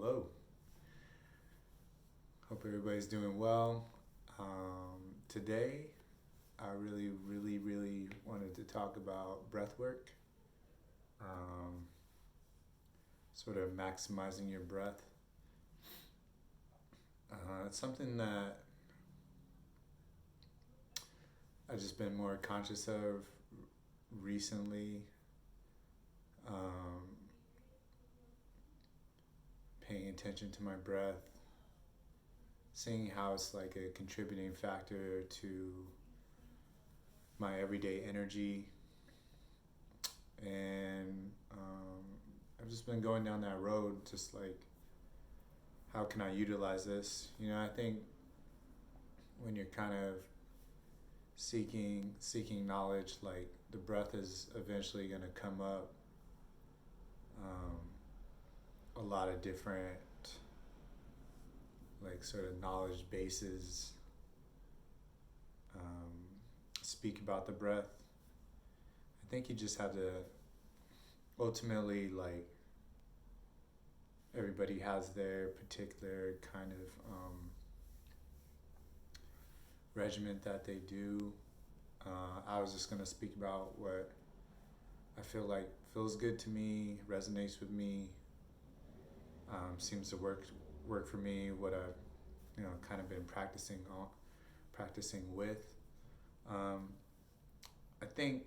Hello. Hope everybody's doing well. Today, I really wanted to talk about breathwork, um, sort of maximizing your breath. It's something that I've just been more conscious of recently, um, paying attention to my breath, seeing how it's like a contributing factor to my everyday energy. And I've just been going down that road, just like, how can I utilize this? I think when you're kind of seeking knowledge, like the breath is eventually going to come up. A lot of different like sort of knowledge bases speak about the breath. I think you just have to ultimately, like, everybody has their particular kind of regiment that they do. I was just going to speak about what I feel like feels good to me, resonates with me, seems to work for me, what I've kind of been practicing with. I think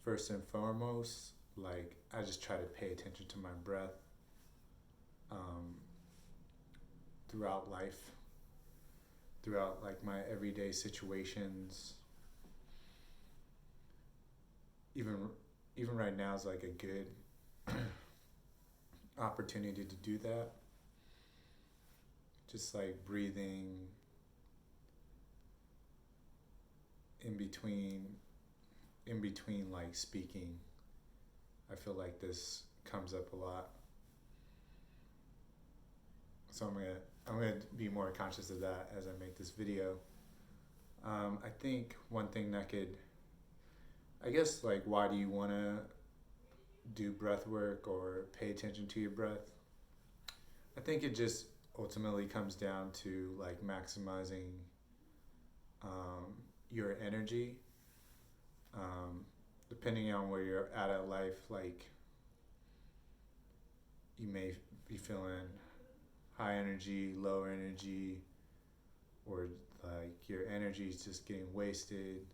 first and foremost, like, I just try to pay attention to my breath throughout life, throughout like my everyday situations. Even right now is like a good opportunity to do that. Just like breathing in between like speaking. I feel like this comes up a lot. So I'm gonna be more conscious of that as I make this video. I think one thing that could, I guess, like, why do you want to do breath work or pay attention to your breath? I think it just ultimately comes down to like maximizing your energy. Depending on where you're at life, like, you may be feeling high energy, low energy, or like your energy is just getting wasted.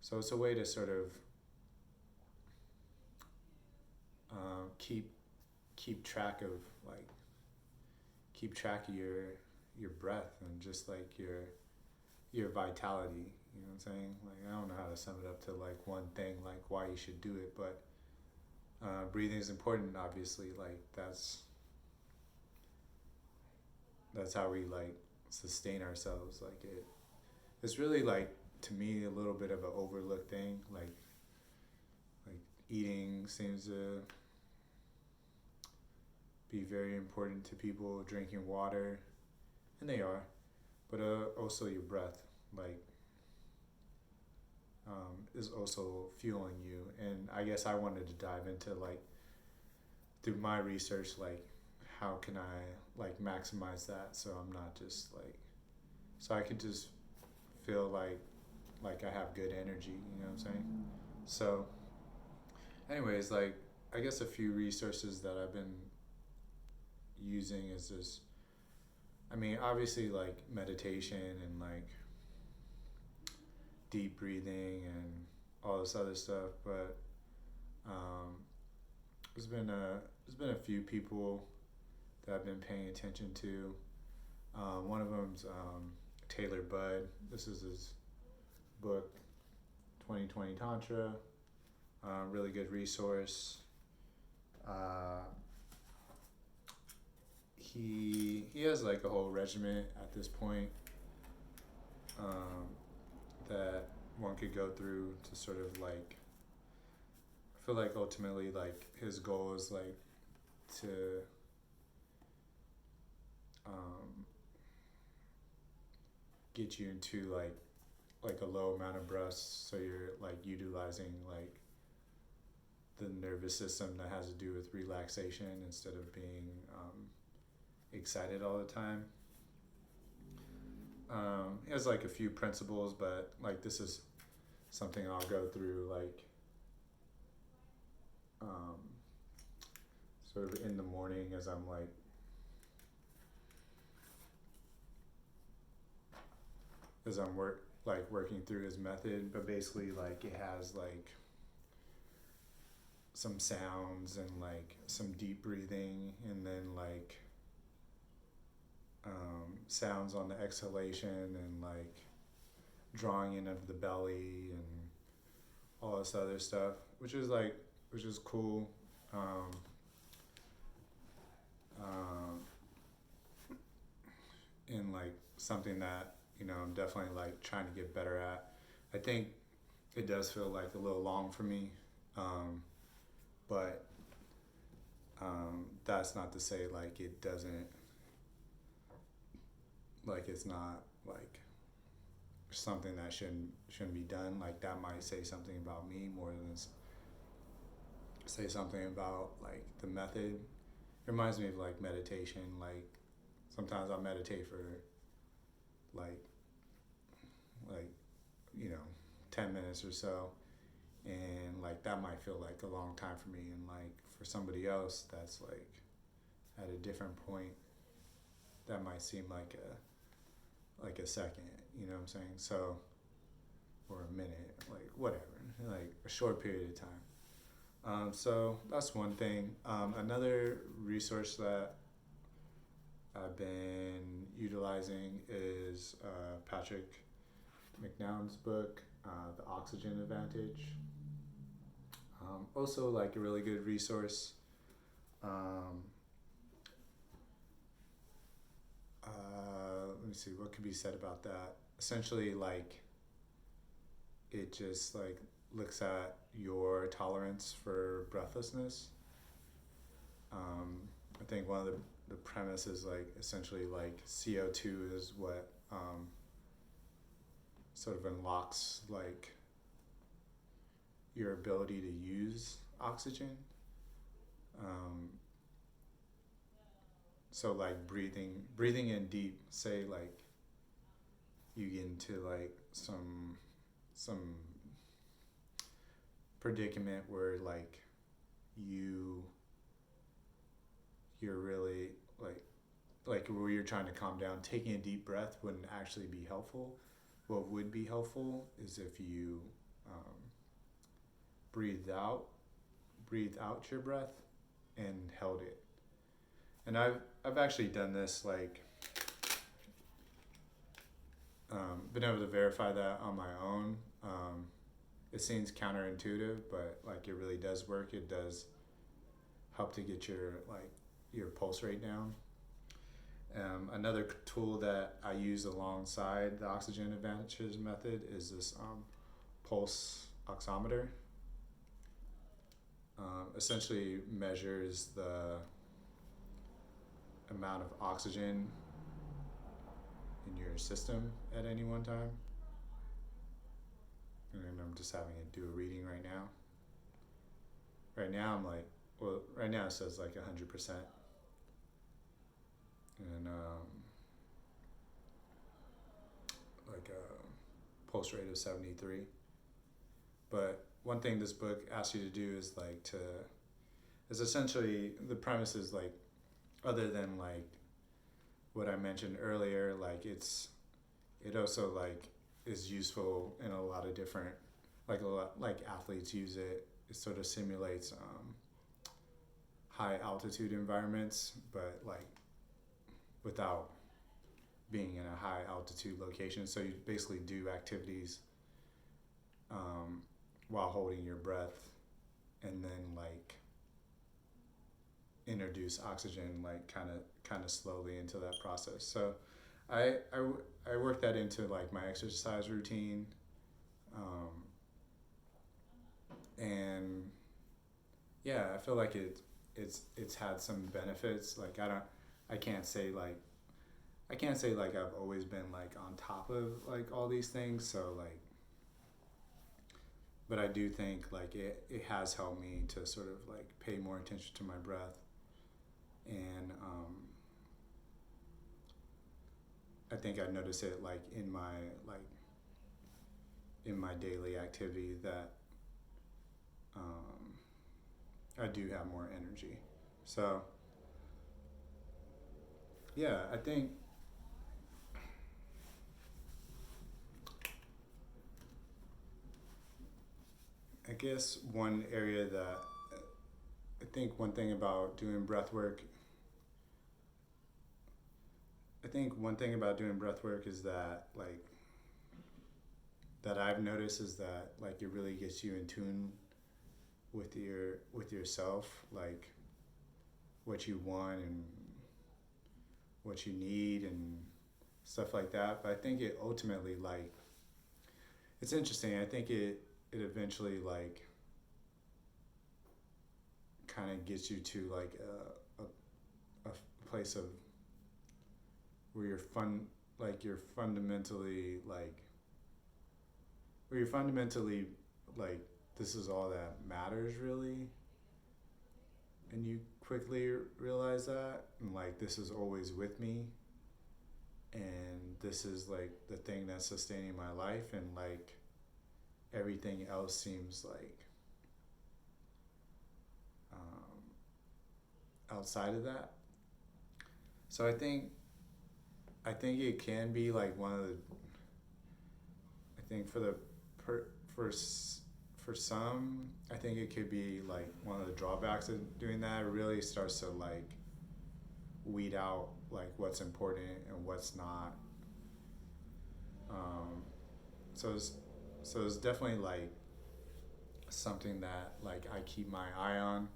So it's a way to sort of keep track of your breath and just like your vitality. You know what I'm saying? Like, I don't know how to sum it up to like one thing, like why you should do it, but breathing is important. Obviously, like that's how we like sustain ourselves. Like it's really, like, to me, a little bit of an overlooked thing. Like eating seems to be very important to people. Drinking water, and they are, but also your breath, like, is also fueling you. And I guess I wanted to dive into, like, through my research, like, how can I like maximize that, so I'm not just like, so I can just feel like I have good energy. You know what I'm saying? So, anyways, like, I guess a few resources that I've been using is this. I mean, obviously, like meditation and like deep breathing and all this other stuff, but there's been a few people that I've been paying attention to. One of them's Taylor Budd. This is his book, 2020 Tantra. Really good resource. He has like a whole regimen at this point that one could go through to sort of like, I feel like ultimately, like, his goal is like to get you into like a low amount of breaths, so you're like utilizing like the nervous system that has to do with relaxation instead of being excited all the time. It has like a few principles, but like this is something I'll go through like sort of in the morning as I'm working through his method. But basically like it has like some sounds and like some deep breathing, and then like sounds on the exhalation, and like drawing in of the belly and all this other stuff, which is cool. And like something that I'm definitely like trying to get better at. I think it does feel like a little long for me, but that's not to say like it doesn't, like it's not like something that shouldn't be done. Like that might say something about me more than say something about like the method. It reminds me of like meditation. Like sometimes I'll meditate for like 10 minutes or so, and like that might feel like a long time for me, and like for somebody else that's like at a different point, that might seem like a second, you know what I'm saying? So, or a minute, like whatever, like a short period of time. So that's one thing. Another resource that I've been utilizing is Patrick McKeown's book, The Oxygen Advantage. Also like a really good resource. Let me see what could be said about that. Essentially, like it just like looks at your tolerance for breathlessness. I think one of the premise is like essentially like CO2 is what sort of unlocks like your ability to use oxygen. So like breathing in deep, say like you get into like some predicament where like you're really like where you're trying to calm down, taking a deep breath wouldn't actually be helpful. What would be helpful is if you breathed out your breath and held it. And I've actually done this, like been able to verify that on my own. It seems counterintuitive, but like it really does work. It does help to get your pulse rate down. Another tool that I use alongside the oxygen advantages method is this pulse oximeter. Essentially measures the amount of oxygen in your system at any one time. And I'm just having it do a reading right now. Right now I'm like, well, right now it says like 100%. And like a pulse rate of 73. But one thing this book asks you to do is is essentially, the premise is like, other than like what I mentioned earlier, like it also like is useful in a lot of different, like athletes use it. It sort of simulates high altitude environments, but like without being in a high altitude location. So you basically do activities while holding your breath, and then like introduce oxygen like kind of slowly into that process. So I work that into like my exercise routine, and yeah, I feel like it's had some benefits. Like I can't say like I've always been like on top of like all these things. So like but I do think like it has helped me to sort of like pay more attention to my breath, and I think I notice it like like in my daily activity that um, I do have more energy. So yeah, I guess one area that I think one thing about doing breath work, I think one thing about doing breath work is that like that I've noticed is that like it really gets you in tune with yourself, like what you want and what you need and stuff like that. But I think it ultimately like it's interesting. I think it eventually like kind of gets you to like a place of where you're fundamentally like where you're fundamentally like this is all that matters really, and you quickly realize that, and like this is always with me, and this is like the thing that's sustaining my life, and like everything else seems like outside of that. So I think it can be like one of the I think for the per, for some I think it could be like one of the drawbacks of doing that. It really starts to like weed out like what's important and what's not. Um, so it's, so it's definitely like something that like I keep my eye on.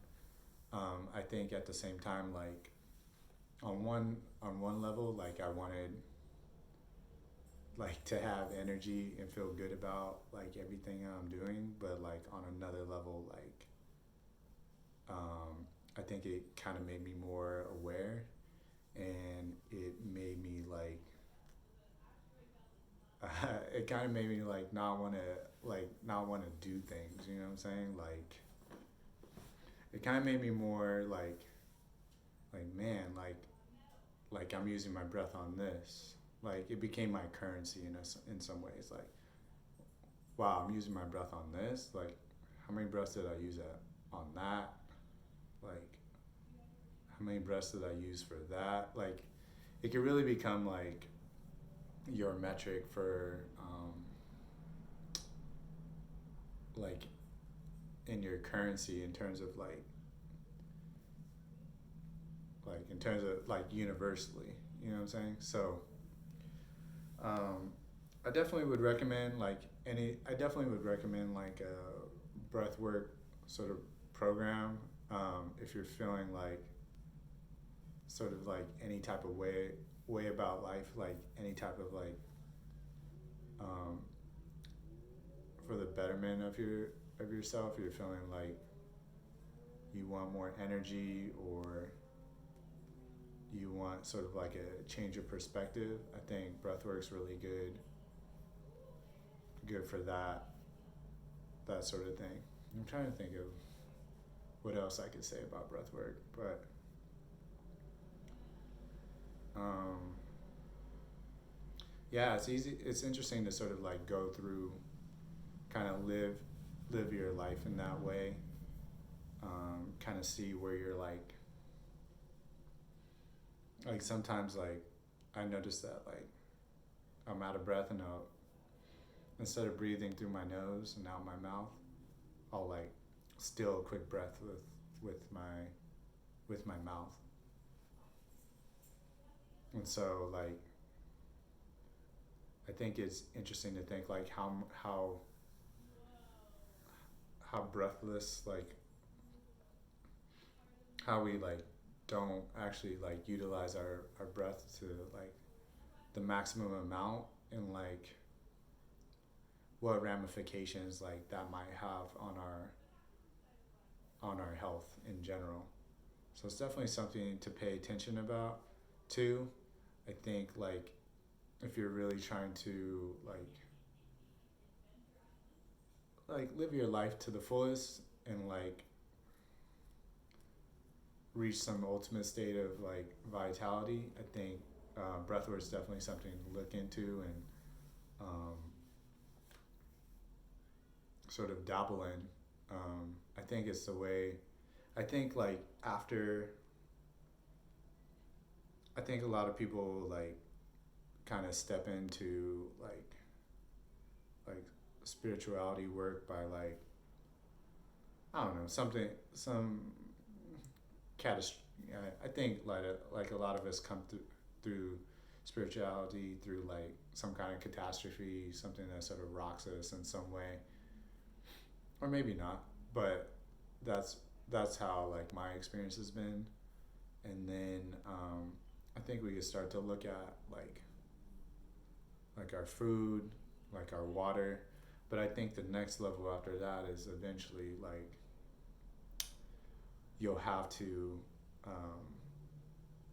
I think at the same time like on one level like I wanted like to have energy and feel good about like everything I'm doing, but like on another level like I think it kind of made me more aware, and it made me like it kind of made me like not want to do things, you know what I'm saying, like it kind of made me more like man like I'm using my breath on this, like it became my currency in some ways, like wow, I'm using my breath on this, like how many breaths did I use on that, like how many breaths did I use for that, like it could really become like your metric for like in your currency in terms of like in terms of like universally, you know what I'm saying? So um, I definitely would recommend like I definitely would recommend like a breath work sort of program, if you're feeling like sort of like any type of way about life, like any type of like um, for the betterment of yourself, you're feeling like you want more energy, or you want sort of like a change of perspective, I think breathwork's really good for that sort of thing. I'm trying to think of what else I could say about breathwork, but um, yeah, it's easy. It's interesting to sort of like go through, kind of live your life in that way. Kind of see where you're like sometimes like I notice that like I'm out of breath, and instead of breathing through my nose and out my mouth, I'll like steal a quick breath with my mouth. And so like I think it's interesting to think like how breathless like how we like don't actually like utilize our breath to like the maximum amount, and like what ramifications like that might have on our health in general. So it's definitely something to pay attention about too. I think like if you're really trying to like live your life to the fullest and like reach some ultimate state of like vitality, I think breathwork is definitely something to look into and um, sort of dabble in. I think it's the way. I think like after. I think a lot of people like kind of step into like spirituality work by like I don't know something some catastrophe. I think like a lot of us come through spirituality through like some kind of catastrophe, something that sort of rocks us in some way, or maybe not. But that's that's how like my experience has been. And then I think we could start to look at like our food, like our water. But I think the next level after that is eventually like you'll have to um,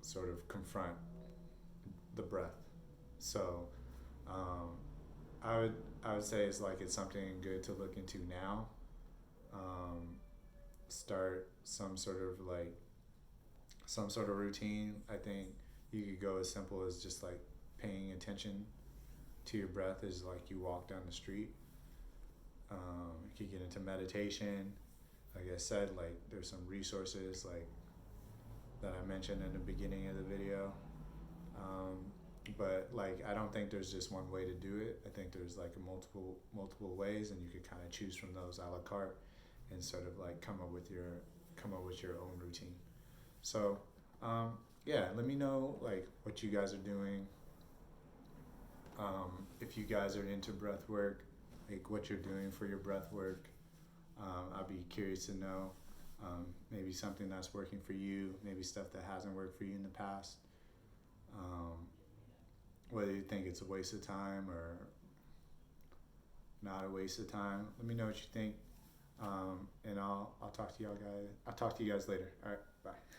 sort of confront the breath. So um, I would I would say it's like it's something good to look into now. Um, Start some sort of routine. I think you could go as simple as just like paying attention to your breath as like you walk down the street. You could get into meditation. Like I said, like there's some resources like that I mentioned in the beginning of the video. Um, but like I don't think there's just one way to do it. I think there's like multiple ways, and you could kind of choose from those a la carte, and sort of like come up with your own routine. So yeah, let me know like what you guys are doing. If you guys are into breath work, like what you're doing for your breath work. I'd be curious to know maybe something that's working for you, maybe stuff that hasn't worked for you in the past. Um, Whether you think it's a waste of time or not a waste of time, let me know what you think. And I'll talk to y'all guys. I'll talk to you guys later. All right, bye.